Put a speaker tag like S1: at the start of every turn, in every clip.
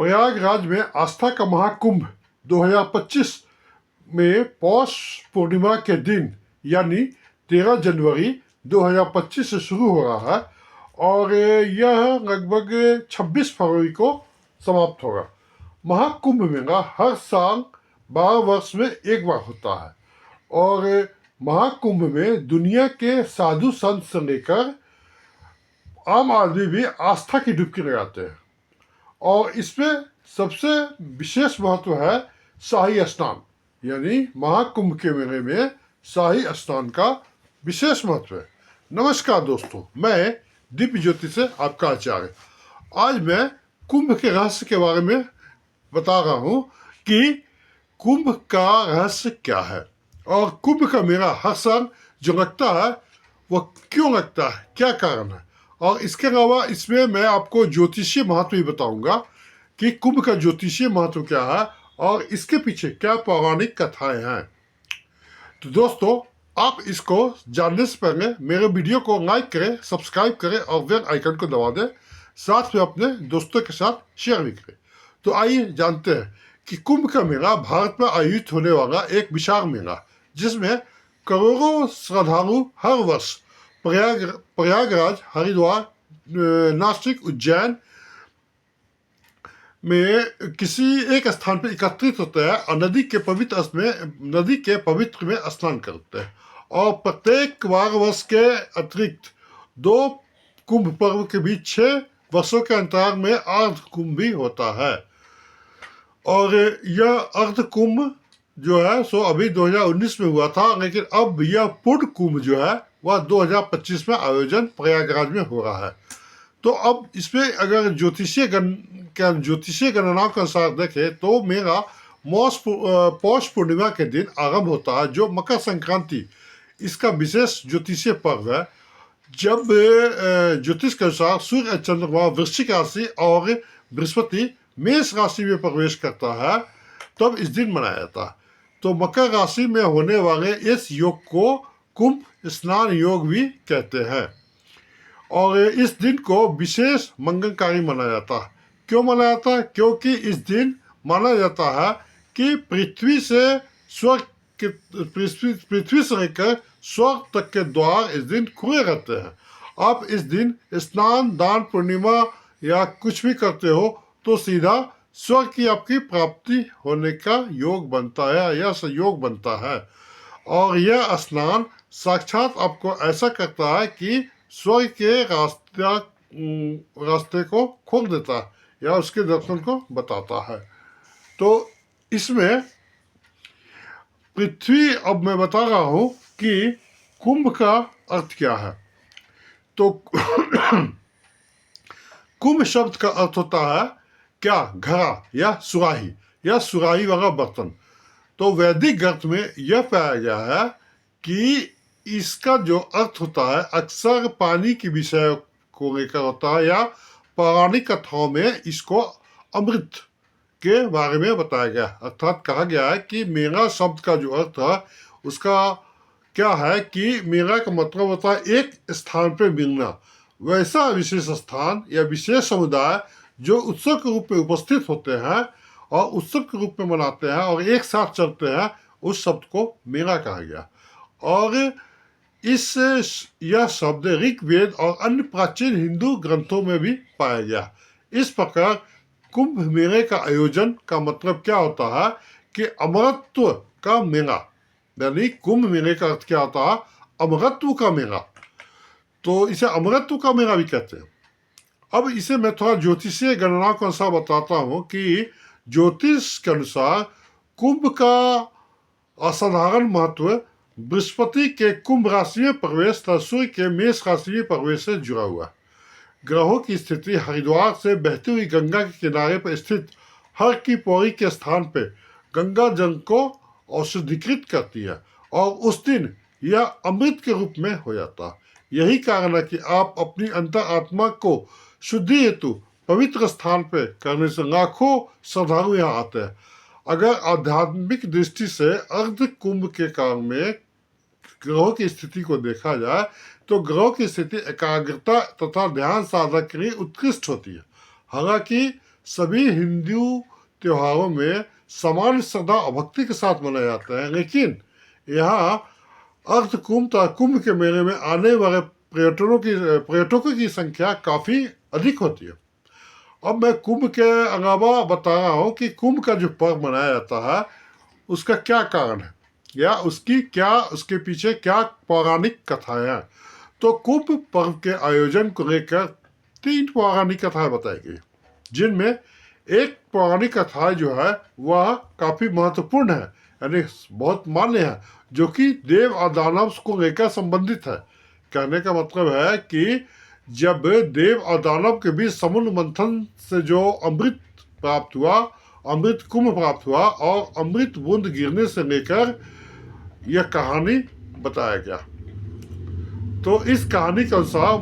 S1: प्रयागराज में आस्था का महाकुंभ 2025 में पौष पूर्णिमा के दिन यानी 13 जनवरी 2025 से शुरू हो रहा है और यह लगभग 26 फरवरी को समाप्त होगा। महाकुंभ मेला हर साल 12 वर्ष में एक बार होता है और महाकुंभ में दुनिया के साधु संत से लेकर आम आदमी भी आस्था की डुबकी लगाते हैं और इसमें सबसे विशेष महत्व है शाही स्नान, यानी महाकुंभ के मेले में शाही स्नान का विशेष महत्व है। नमस्कार दोस्तों, मैं दिव्य ज्योति से आपका आचार्य। आज मैं कुंभ के रहस्य के बारे में बता रहा हूँ कि कुंभ का रहस्य क्या है और कुंभ का मेला हर साल जो लगता है वह क्यों लगता है, क्या कारण है, और इसके अलावा इसमें मैं आपको ज्योतिषीय महत्व भी बताऊंगा कि कुंभ का ज्योतिषीय महत्व क्या है और इसके पीछे क्या पौराणिक कथाएं हैं। तो दोस्तों, आप इसको जानने से पहले मेरे वीडियो को लाइक करें, सब्सक्राइब करें और बेल आइकन को दबा दें, साथ में अपने दोस्तों के साथ शेयर भी करें। तो आइए जानते हैं कि कुंभ का मेला भारत में आयोजित होने वाला एक विशाल मेला जिसमें करोड़ों श्रद्धालु हर वर्ष प्रयागराज, हरिद्वार, नासिक, उज्जैन में किसी एक स्थान पर एकत्रित होते हैं और नदी के पवित्र में स्नान करते हैं। और प्रत्येक 12 वर्ष के अतिरिक्त 2 कुंभ पर्व के बीच 6 वर्षों के अंतराल में अर्ध कुंभ भी होता है। और यह अर्ध कुंभ जो है सो अभी 2019 में हुआ था, लेकिन अब यह पूर्ण कुंभ जो है वह 2025 में आयोजन प्रयागराज में हो रहा है। तो अब इसमें अगर ज्योतिषीय गणनाओं के अनुसार देखें तो मेरा पौष पूर्णिमा के दिन आरंभ होता है, जो मकर संक्रांति इसका विशेष ज्योतिषीय पर्व है। जब ज्योतिष के अनुसार सूर्य चंद्रमा वृश्चिक राशि और बृहस्पति मेष राशि में प्रवेश करता है, तब इस दिन मनाया जाता है। तो मकर राशि में होने वाले इस योग को कुंभ स्नान योग भी कहते हैं और इस दिन को विशेष मंगलकारी माना जाता है। क्यों माना जाता है? क्योंकि इस दिन माना जाता है कि पृथ्वी से लेकर स्वर्ग तक के द्वार इस दिन खुले रहते हैं। आप इस दिन स्नान, दान, पूर्णिमा या कुछ भी करते हो तो सीधा स्वर्ग की आपकी प्राप्ति होने का योग बनता है या संयोग बनता है। और यह स्नान साक्षात आपको ऐसा करता है कि स्वर्ग के रास्ते को खोल देता है या उसके दर्शन को बताता है। तो इसमें पृथ्वी, अब मैं बता रहा हूँ कि कुंभ का अर्थ क्या है। तो कुंभ शब्द का अर्थ होता है क्या? घड़ा या सुराही वाला बर्तन। तो वैदिक ग्रंथ में यह पाया गया है कि इसका जो अर्थ होता है अक्सर पानी के विषय को लेकर होता है या पौराणिक कथाओं में इसको अमृत के बारे में बताया गया। अर्थात कहा गया है कि मेरा शब्द का जो अर्थ है उसका क्या है कि मेरा का मतलब होता है एक स्थान पर मिलना, वैसा विशेष स्थान या विशेष समुदाय जो उत्सव के रूप में उपस्थित होते हैं और उत्सव के रूप में मनाते हैं और एक साथ चलते हैं, उस शब्द को मेला कहा गया। और यह शब्द ऋग्वेद और अन्य प्राचीन हिंदू ग्रंथों में भी पाया गया। इस प्रकार कुंभ मेले का आयोजन का मतलब क्या होता है कि अमरत्व का मेला, यानी कुंभ मेले का अर्थ क्या होता है? अमरत्व का मेला। तो इसे अमरत्व का मेला भी कहते हैं। अब इसे मैं थोड़ा ज्योतिषीय गणना के अनुसार बताता हूँ कि ज्योतिष के अनुसार कुंभ का असाधारण महत्व बृहस्पति के कुंभ राशि में प्रवेश तथा सूर्य के मेष राशि में प्रवेश से जुड़ा हुआ है। ग्रहों की स्थिति हरिद्वार से बहती हुई गंगा के किनारे पर स्थित हर की पौड़ी के स्थान पर गंगा जल को औषधीकृत करती है और उस दिन यह अमृत के रूप में हो जाता है। यही कारण है कि आप अपनी अंतर आत्मा को शुद्धि हेतु पवित्र स्थान पर करने से लाखों श्रद्धालु यहाँ आते हैं। अगर आध्यात्मिक दृष्टि से अर्ध कुंभ के काल में ग्रहों की स्थिति को देखा जाए तो ग्रहों की स्थिति एकाग्रता तथा ध्यान साधना के लिए उत्कृष्ट होती है। हालांकि सभी हिंदू त्योहारों में समान श्रद्धा और भक्ति के साथ मनाया जाता है, लेकिन यहाँ अर्ध कुंभ तथा कुंभ के मेले में आने वाले पर्यटकों की संख्या काफ़ी अधिक होती है। अब मैं कुंभ के अलावा बता रहा हूँ कि कुंभ का जो पर्व मनाया जाता है उसका क्या कारण है या उसके पीछे क्या पौराणिक कथाएं हैं। तो कुंभ पर्व के आयोजन को लेकर 3 पौराणिक कथाएं बताई गई, जिनमें एक पौराणिक कथा जो है वह काफ़ी महत्वपूर्ण है, यानी बहुत मान्य है, जो कि देव और दानव को लेकर संबंधित है। कहने का मतलब है कि जब देव और दानव के बीच समुद्र मंथन से जो अमृत प्राप्त हुआ, अमृत कुंभ प्राप्त हुआ और अमृत बूंद गिरने से लेकर यह कहानी बताया गया। तो इस कहानी के अनुसार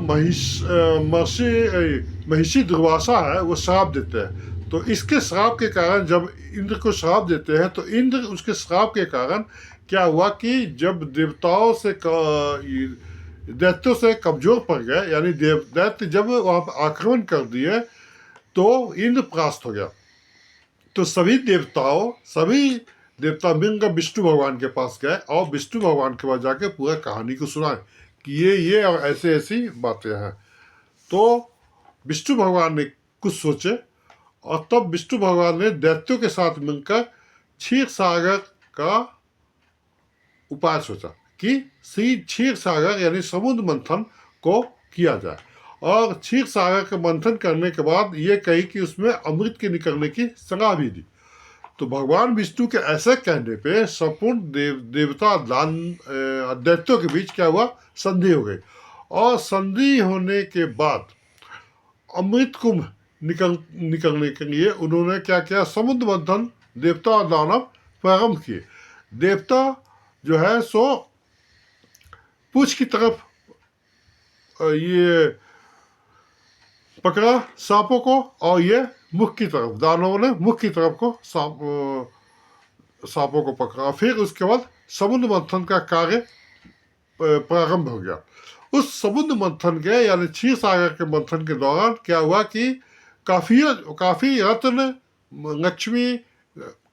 S1: महिषी दुर्वासा है वो श्राप देते हैं। तो इसके श्राप के कारण जब इंद्र को श्राप देते हैं तो इंद्र उसके श्राप के कारण क्या हुआ कि जब दैत्यों से कमजोर पड़ गए, यानी दैत्य जब वहाँ पर आक्रमण कर दिए तो इंद्र परास्त हो गया। तो सभी देवता मिलकर विष्णु भगवान के पास गए और विष्णु भगवान के पास जाके पूरा कहानी को सुनाए कि ये और ऐसे ऐसी बातें हैं। तो विष्णु भगवान ने कुछ सोचे और तब विष्णु भगवान ने दैत्यों के साथ मिलकर क्षीर सागर का उपाय सोचा कि क्षीर सागर यानी समुद्र मंथन को किया जाए। और क्षीर सागर का मंथन करने के बाद ये कही कि उसमें अमृत के निकलने की सलाह भी दी। तो भगवान विष्णु के ऐसे कहने पे संपूर्ण देवता दैत्यों के बीच क्या हुआ, संधि हो गई। और संधि होने के बाद अमृत कुंभ निकलने के लिए उन्होंने क्या किया, समुद्र मंथन देवता और दानव प्रारंभ किए। देवता जो है सो पूंछ की तरफ ये पकड़ा सांपों को और ये मुख की तरफ, दानवों ने मुख की तरफ को सांपों को पकड़ा। फिर उसके बाद समुद्र मंथन का कार्य प्रारंभ हो गया। उस समुद्र मंथन के यानी क्षीर सागर के मंथन के दौरान क्या हुआ कि काफी रत्न, लक्ष्मी,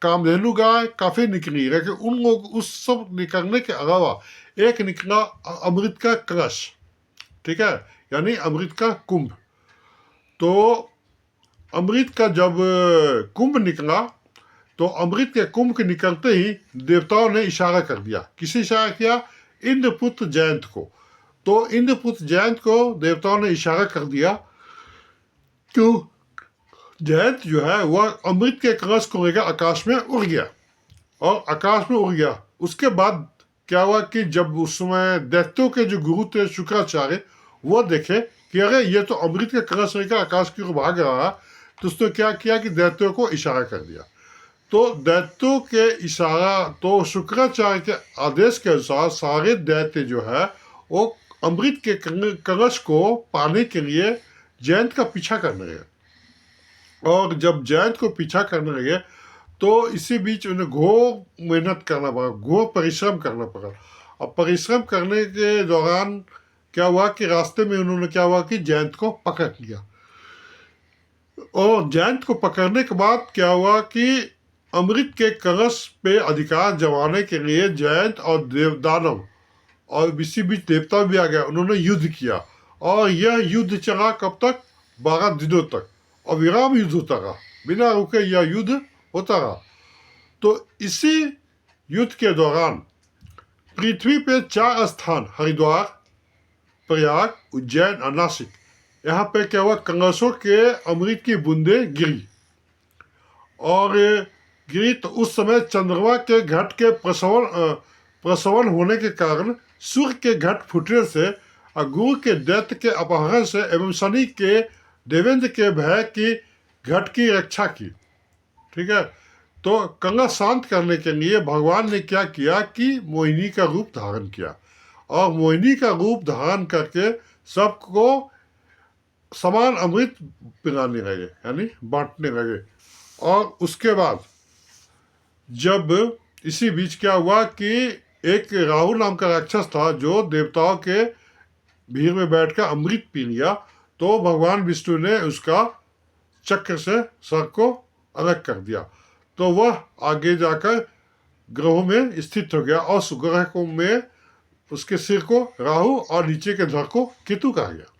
S1: कामधेनु गाय काफी निकली, लेकिन उन लोग उस सब निकलने के अलावा एक निकला अमृत का कलश, ठीक है, यानी अमृत का कुंभ। तो अमृत का जब कुंभ निकला तो अमृत के कुंभ के निकलते ही देवताओं ने इशारा कर दिया। किसे इशारा किया? इंद्रपुत्र जयंत को। तो इंद्रपुत्र जयंत को देवताओं ने इशारा कर दिया क्यों? जयंत जो है वह अमृत के कलश को लेकर आकाश में उड़ गया और आकाश में उड़ गया। उसके बाद क्या हुआ कि जब उस समय दैत्यों के जो गुरु थे शुक्राचार्य, वो देखे कि अरे ये तो अमृत के कलश लेकर आकाश की ओर भाग रहा है, तो उसने क्या किया कि दैत्यों को इशारा कर दिया। तो दैत्यों के इशारा, तो शुक्राचार्य के आदेश के अनुसार सारे दैत्य जो है वो अमृत के कलश को पाने के लिए जयंत का पीछा करने लगे। और जब जयंत को पीछा करने लगे तो इसी बीच उन्हें घोर मेहनत करना पड़ा, घोर परिश्रम करना पड़ा। और परिश्रम करने के दौरान क्या हुआ कि रास्ते में उन्होंने क्या हुआ कि जयंत को पकड़ लिया। और जयंत को पकड़ने के बाद क्या हुआ कि अमृत के कलश पे अधिकार जमाने के लिए जयंत और दानव और इसी बीच देवता भी आ गया, उन्होंने युद्ध किया। और यह युद्ध चला कब तक? 12 दिनों तक, और विराम युद्ध होता रहा, बिना रुके यह युद्ध होता रहा। तो इसी युद्ध के दौरान पृथ्वी पे 4 स्थान, हरिद्वार, प्रयाग, उज्जैन और नासिक, यहाँ पे क्या हुआ, कलशों के अमृत की बूंदें गिरी। और गिरी तो उस समय चंद्रमा के घट के प्रसवन होने के कारण सूर्य के घट फूटने से और गुरु के दैत्य के अपहरण से एवं शनि के देवेंद्र के भय की घट की रक्षा की, ठीक है। तो कलश शांत करने के लिए भगवान ने क्या किया कि मोहिनी का रूप धारण किया और मोहिनी का रूप धारण करके सबको समान अमृत पिलाने लगे, यानी बांटने लगे। और उसके बाद जब इसी बीच क्या हुआ कि एक राहु नाम का राक्षस था जो देवताओं के भीड़ में बैठकर अमृत पी लिया, तो भगवान विष्णु ने उसका चक्र से सर को अलग कर दिया, तो वह आगे जाकर ग्रहों में स्थित हो गया और ग्रह को में उसके सिर को राहु और नीचे के धड़ को केतु कहा गया।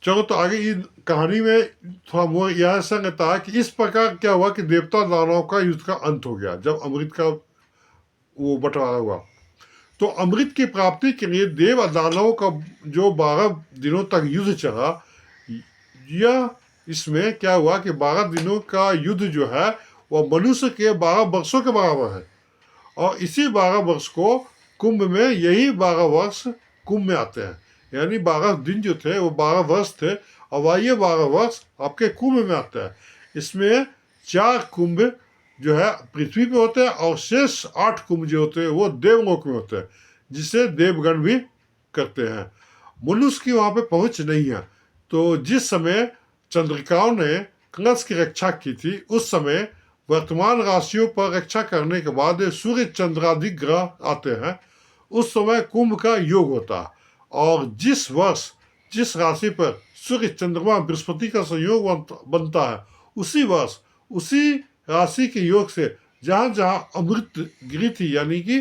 S1: चलो तो आगे इन कहानी में थोड़ा मोर यह संगता है कि इस प्रकार क्या हुआ कि देवता दानवों का युद्ध का अंत हो गया जब अमृत का वो बंटवारा हुआ। तो अमृत की प्राप्ति के लिए देव और दानवों का जो 12 दिनों तक युद्ध चला, यह इसमें क्या हुआ कि 12 दिनों का युद्ध जो है वह मनुष्य के 12 वर्षों के बराबर है। और इसी 12 वर्ष को कुंभ में, यही 12 वर्ष कुंभ में आते हैं, यानी 12 दिन जो थे वो 12 वर्ष थे, और वह ये 12 वर्ष आपके कुंभ में आते हैं। इसमें 4 कुंभ जो है पृथ्वी पे होते हैं और शेष 8 कुंभ जो होते हैं वो देवलोक में होते हैं, जिसे देवगण भी करते हैं। मनुष्य की वहाँ पे पहुँच नहीं है। तो जिस समय चंद्रिकाओं ने कंस की रक्षा की थी, उस समय वर्तमान राशियों पर रक्षा करने के बाद सूर्य चंद्रादि ग्रह आते हैं, उस समय कुंभ का योग होता है। और जिस वर्ष जिस राशि पर सूर्य चंद्रमा बृहस्पति का संयोग बनता है, उसी वर्ष उसी राशि के योग से जहाँ जहाँ अमृत गिरी थी, यानी कि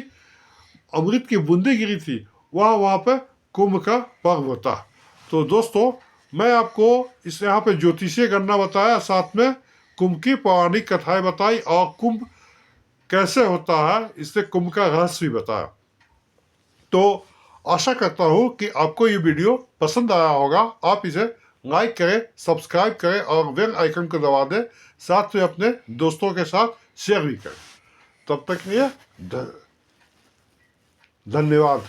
S1: अमृत की बूंदें गिरी थी, वहाँ पर कुंभ का पर्व होता। तो दोस्तों, मैं आपको इस यहाँ पे ज्योतिषीय गणना बताया, साथ में कुंभ की पौराणिक कथाएं बताई और कुंभ कैसे होता है, इससे कुंभ का रहस्य भी बताया। तो आशा करता हूँ कि आपको ये वीडियो पसंद आया होगा। आप इसे लाइक करें, सब्सक्राइब करें और बेल आइकन को दबा दें, साथ में अपने दोस्तों के साथ शेयर भी करें। तब तक के लिए धन्यवाद।